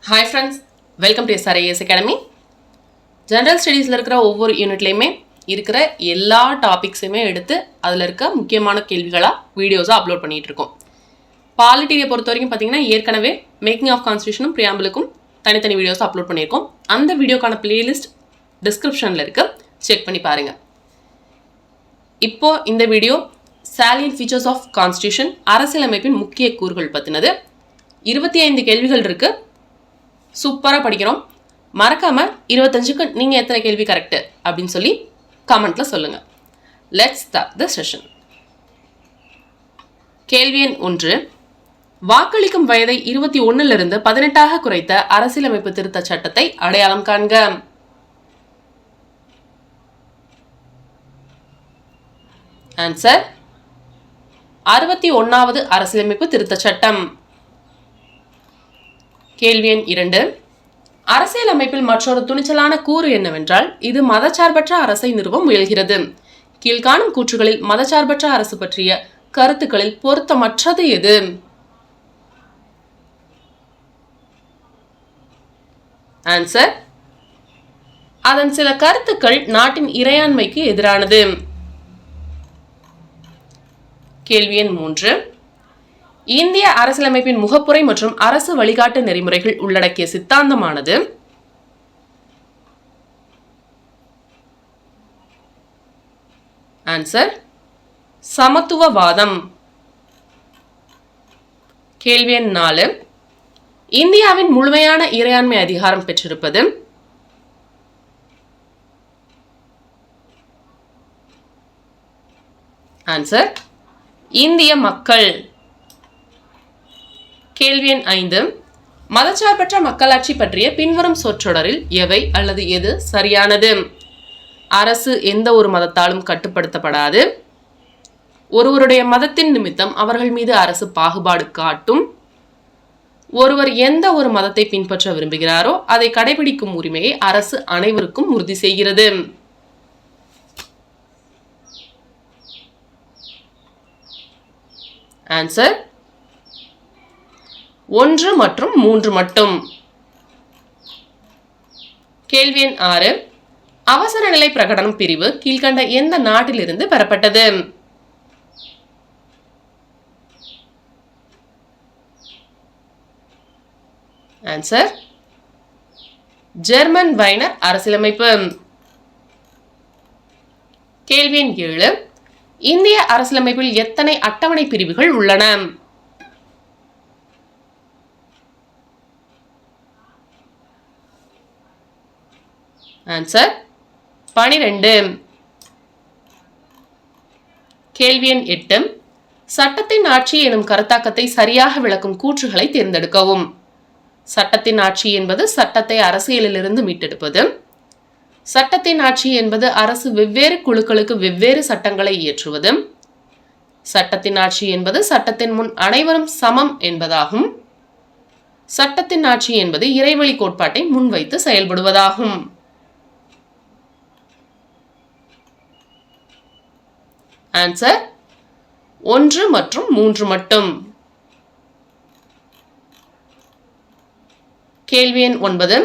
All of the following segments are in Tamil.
Hi friends, welcome to SRIS academy. General ஸ்டடீஸில் இருக்கிற ஒவ்வொரு யூனிட்லேயுமே இருக்கிற எல்லா டாபிக்ஸுமே எடுத்து அதில் இருக்க முக்கியமான கேள்விகளாக வீடியோஸாக அப்லோட் பண்ணிகிட்டு இருக்கோம். பாலிட்டியை பொறுத்த வரைக்கும் பார்த்தீங்கன்னா ஏற்கனவே மேக்கிங் ஆஃப் கான்ஸ்டியூஷனும் ப்ரியாம்பிளுக்கும் தனித்தனி வீடியோஸ் அப்லோட் பண்ணியிருக்கோம். அந்த வீடியோக்கான பிளேலிஸ்ட் டிஸ்கிரிப்ஷனில் இருக்குது, செக் பண்ணி பாருங்கள். இப்போது இந்த video salient features of constitution, அரசியலமைப்பின் முக்கிய கூறுகள் பற்றினது. 25 கேள்விகள் இருக்குது. சூப்பராக படிக்கிறோம். மறக்காமல் 25க்கு நீங்கள் எத்தனை கேள்வி கரெக்டு அப்படின்னு சொல்லி கமெண்ட்டில் சொல்லுங்கள். Let's start the session. கேள்வி எண் 1. வாக்களிக்கும் வயதை 21 18 குறைத்த அரசியலமைப்பு திருத்த சட்டத்தை அடையாளம் காண்க. ஆன்சர் 61வது அரசியலமைப்பு திருத்த சட்டம். கேள்வி எண் 2. அரசியலமைப்பில் மற்றொரு துணிச்சலான கூறு என்னவென்றால் இது மதச்சார்பற்ற அரசை நிறுவ முயல்கிறது. கீழ்காணும் கூற்றுகளில் மதச்சார்பற்ற அரசு பற்றிய கருத்துக்களில் பொருத்தமற்றது எது? ஆன்சர் அதன் சில கருத்துக்கள் நாட்டின் இறையாண்மைக்கு எதிரானது. கேள்வி எண் 3. இந்திய அரசியலமைப்பின் முகப்புரை மற்றும் அரசு வழிகாட்டு நெறிமுறைகள் உள்ளடக்கிய சித்தாந்தமானது? ஆன்சர் சமத்துவவாதம். கேள்வி எண் 4. இந்தியாவின் முழுமையான இறையாண்மை அதிகாரம் பெற்றிருப்பது? ஆன்சர் இந்திய மக்கள். கேள்வி எண் 5. மதச்சார்பற்ற மக்களாட்சி பற்றிய பின்வரும் சொற்றொடரில் எவை அல்லது எது சரியானது? அரசு எந்த ஒரு மதத்தாலும் கட்டுப்படுத்தப்படாது. ஒருவருடைய மதத்தின் நிமித்தம் அவர்கள் மீது அரசு பாகுபாடு காட்டும். ஒருவர் எந்த ஒரு மதத்தை பின்பற்ற விரும்புகிறாரோ அதை கடைபிடிக்கும் உரிமையை அரசு அனைவருக்கும் உறுதி செய்கிறது. ஆன்சர் 1 மற்றும் 3 மட்டும். கேள்வி எண் 6. அவசர நிலை பிரகடனம் பிரிவு கீழ்கண்ட எந்த நாட்டிலிருந்து பெறப்பட்டது? ஆன்சர் ஜெர்மன் வைனர் அரசியலமைப்பு. கேள்வி எண் 7. இந்திய அரசியலமைப்பில் எத்தனை அட்டவணை பிரிவுகள் உள்ளன? ஆன்சர் 12. கேள்வி எண் 8. சட்டத்தின் ஆட்சி எனும் கருத்தாக்கத்தை சரியாக விளக்கும் கூற்றுகளை தேர்ந்தெடுக்கவும். சட்டத்தின் ஆட்சி என்பது சட்டத்தை அரசியலிலிருந்து மீட்டெடுப்பது. சட்டத்தின் ஆட்சி என்பது அரசு வெவ்வேறு குழுக்களுக்கு வெவ்வேறு சட்டங்களை இயற்றுவது. சட்டத்தின் ஆட்சி என்பது சட்டத்தின் முன் அனைவரும் சமம் என்பதாகும். சட்டத்தின் ஆட்சி என்பது இறைவழி கோட்பாட்டை முன்வைத்து செயல்படுவதாகும். ஆன்சர் 1 மற்றும் 3 மட்டும். கேள்வி எண் 9.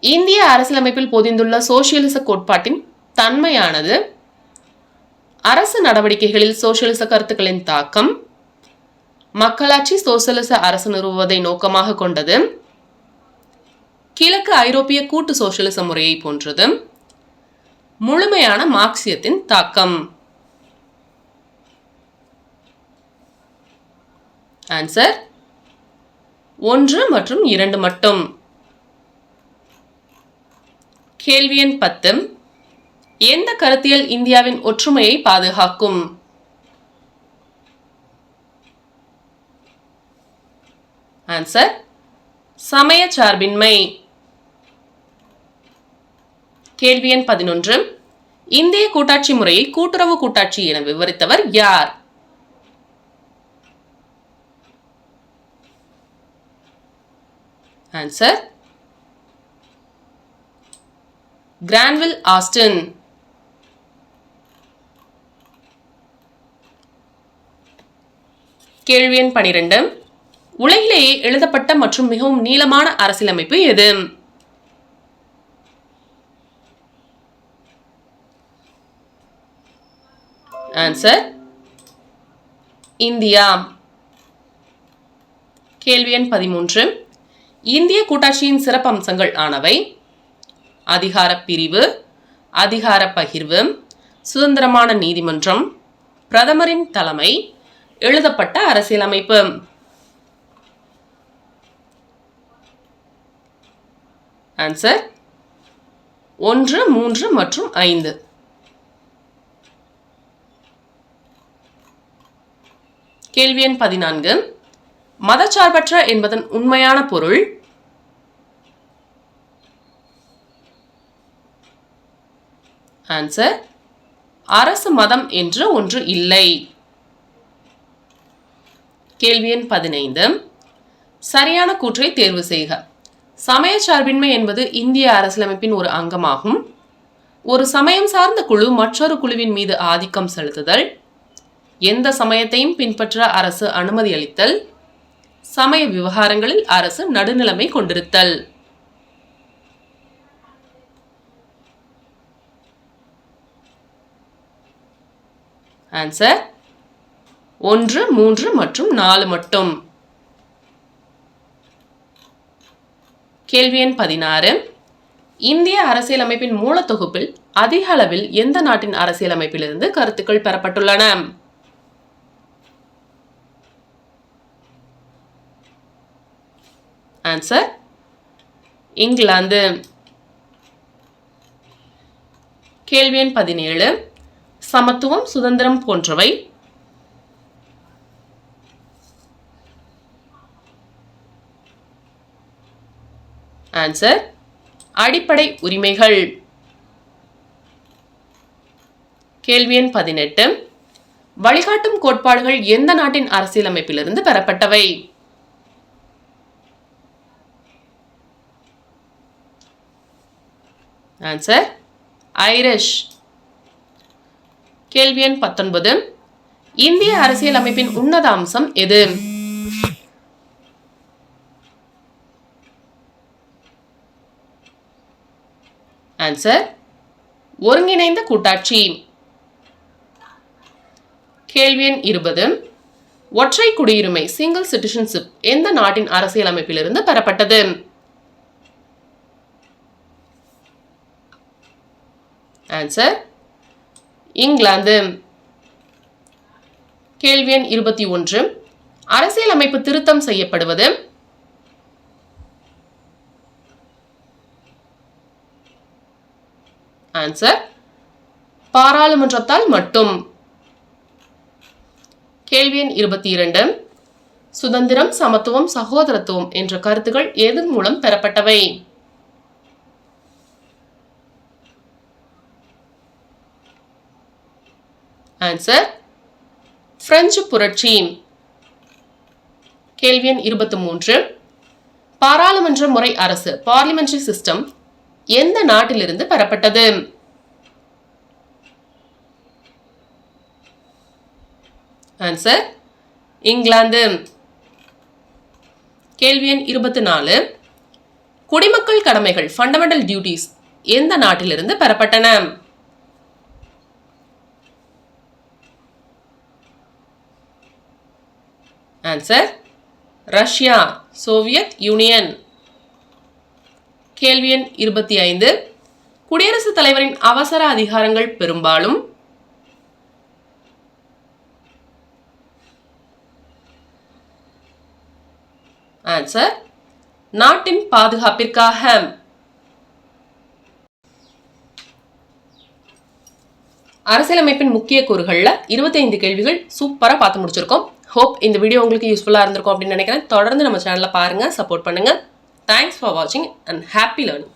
இந்திய அரசியலமைப்பில் பொதிந்துள்ள சோசியலிச கோட்பாட்டின் தன்மையானது? அரசு நடவடிக்கைகளில் சோசியலிச கருத்துக்களின் தாக்கம். மக்களாட்சி சோசியலிச அரசு நிறுவுவதை நோக்கமாக கொண்டது. கிழக்கு ஐரோப்பிய கூட்டு சோசியலிச முறையை போன்றது. முழுமையான மார்க்சியத்தின் தாக்கம். ஆன்சர் 1 மற்றும் 2 மட்டும். கேள்வி எண் 10. எந்த கருத்தியல் இந்தியாவின் ஒற்றுமையை பாதுகாக்கும்? ஆன்சர் சமய சார்பின்மை. கேள்வி எண் 11. இந்திய கூட்டாட்சி முறையை கூட்டுறவு கூட்டாட்சி என விவரித்தவர் யார்? Answer கிரான்வில் Aston. கேள்வி எண் 12. உலகிலேயே எழுதப்பட்ட மற்றும் மிகவும் நீளமான அரசியலமைப்பு எது? Answer India. கேள்வி எண் 13. இந்திய கூட்டாட்சியின் சிறப்பம்சங்கள் ஆனவை: அதிகார பிரிவு, அதிகார பகிர்வு, சுதந்திரமான நீதிமன்றம், பிரதமரின் தலைமை, எழுதப்பட்ட அரசியலமைப்பு. ஆன்சர் 1, 3 மற்றும் 5. கேள்வி எண் 14. மதச்சார்பற்ற என்பதன் உண்மையான பொருள்? ஆன்சர் அரசு மதம் என்று ஒன்று இல்லை. கேள்வி எண் 15. சரியான கூற்றை தேர்வு செய்க. சமயச்சார்பின்மை என்பது இந்திய அரசியலமைப்பின் ஒரு அங்கமாகும். ஒரு சமயம் சார்ந்த குழு மற்றொரு குழுவின் மீது ஆதிக்கம் செலுத்துதல், எந்த சமயத்தையும் பின்பற்ற அரசு அனுமதி அளித்தல், சமய விவகாரங்களில் அரசு நடுநிலைமை கொண்டிருத்தல். ஆன்சர் 1, 3 மற்றும் 4 மட்டும். கேள்வி எண் 16. இந்திய அரசியலமைப்பின் மூலத்தொகுப்பில் அதிக அளவில் எந்த நாட்டின் அரசியலமைப்பிலிருந்து கருத்துக்கள் பெறப்பட்டுள்ளன? Answer England. கேள்வி எண் 17. சமத்துவம், சுதந்திரம் போன்றவை. ஆன்சர் அடிப்படை உரிமைகள். கேள்வி எண் 18. வழிகாட்டும் கோட்பாடுகள் எந்த நாட்டின் அரசியலமைப்பிலிருந்து பெறப்பட்டவை? Answer Irish. கேள்வி எண் 19. இந்திய அரசியலமைப்பின் உன்னத அம்சம் எது? ஆன்சர் ஒருங்கிணைந்த கூட்டாட்சி. கேள்வி எண் 20. ஒற்றை குடியுரிமை சிங்கிள் சிட்டிசன்ஷிப் எந்த நாட்டின் அரசியலமைப்பிலிருந்து பெறப்பட்டது? Answer England. கேள்வி எண் 21. அரசியலமைப்பு திருத்தம் செய்யப்படுவது? ஆன்சர் பாராளுமன்றத்தால் மட்டும். கேள்வி எண் 22. சுதந்திரம், சமத்துவம், சகோதரத்துவம் என்ற கருத்துக்கள் எதன் மூலம் பெறப்பட்டவை? ஆன்சர் பிரெஞ்சு புரட்சி. கேள்வி எண் 23. பாராளுமன்ற முறை அரசு பார்லிமெண்டரி சிஸ்டம் எந்த நாட்டிலிருந்து பெறப்பட்டது? Answer England. கேள்வி எண் 24. குடிமக்கள் கடமைகள் ஃபண்டமெண்டல் டியூட்டிஸ் எந்த நாட்டிலிருந்து பெறப்பட்டன? Answer Russia, Soviet union. கேள்வி எண் 25. குடியரசுத் தலைவரின் அவசர அதிகாரங்கள் பெரும்பாலும்? ஆன்சர் நாட்டின் பாதுகாப்பிற்காக. அரசியலமைப்பின் முக்கிய கூறுகள்ல 25 கேள்விகள் சூப்பரா பார்த்து முடிச்சிருக்கோம். ஹோப் இந்த வீடியோ உங்களுக்கு யூஸ்ஃபுல்லா இருந்திருக்கும் அப்படின்னு நினைக்கிறேன். தொடர்ந்து நம்ம சேனலை பாருங்க, சப்போர்ட் பண்ணுங்க. தேங்க்ஸ் ஃபார் வாட்சிங் அண்ட் ஹாப்பி லேர்னிங்.